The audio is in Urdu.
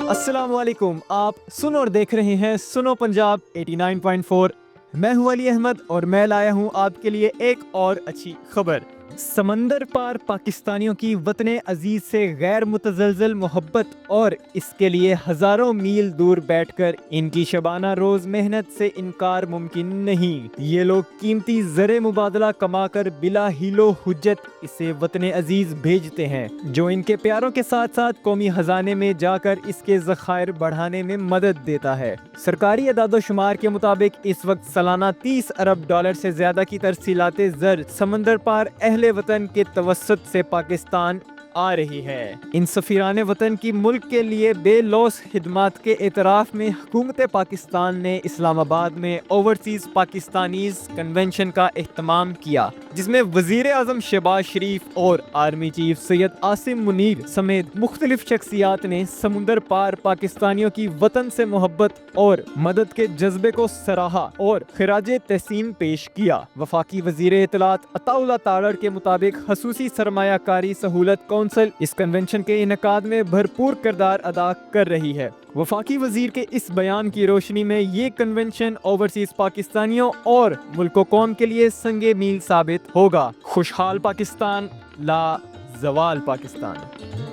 السلام علیکم، آپ سن اور دیکھ رہے ہیں سنو پنجاب 89.4۔ میں ہوں علی احمد اور میں لایا ہوں آپ کے لیے ایک اور اچھی خبر۔ سمندر پار پاکستانیوں کی وطن عزیز سے غیر متزلزل محبت اور اس کے لیے ہزاروں میل دور بیٹھ کر ان کی شبانہ روز محنت سے انکار ممکن نہیں۔ یہ لوگ قیمتی زر مبادلہ کما کر بلا ہیلو حجت اسے وطن عزیز بھیجتے ہیں، جو ان کے پیاروں کے ساتھ ساتھ قومی خزانے میں جا کر اس کے ذخائر بڑھانے میں مدد دیتا ہے۔ سرکاری اعداد و شمار کے مطابق اس وقت سالانہ 30 ارب ڈالر سے زیادہ کی ترسیلات زر سمندر پار اہل وطن کے توسط سے پاکستان آ رہی ہے۔ ان سفیران وطن کی ملک کے لیے بے لوث خدمات کے اعتراف میں حکومت پاکستان نے اسلام آباد میں اوورسیز پاکستانیز کنونشن کا اہتمام کیا، جس میں وزیر اعظم شہباز شریف اور آرمی چیف سید عاصم منیر سمیت مختلف شخصیات نے سمندر پار پاکستانیوں کی وطن سے محبت اور مدد کے جذبے کو سراہا اور خراج تحسین پیش کیا۔ وفاقی وزیر اطلاعات عطا اللہ تارڑ کے مطابق خصوصی سرمایہ کاری سہولت کونسل اس کنونشن کے انعقاد میں بھرپور کردار ادا کر رہی ہے۔ وفاقی وزیر کے اس بیان کی روشنی میں یہ کنونشن اوورسیز پاکستانیوں اور ملک و قوم کے لیے سنگ میل ثابت ہوگا۔ خوشحال پاکستان، لا زوال پاکستان۔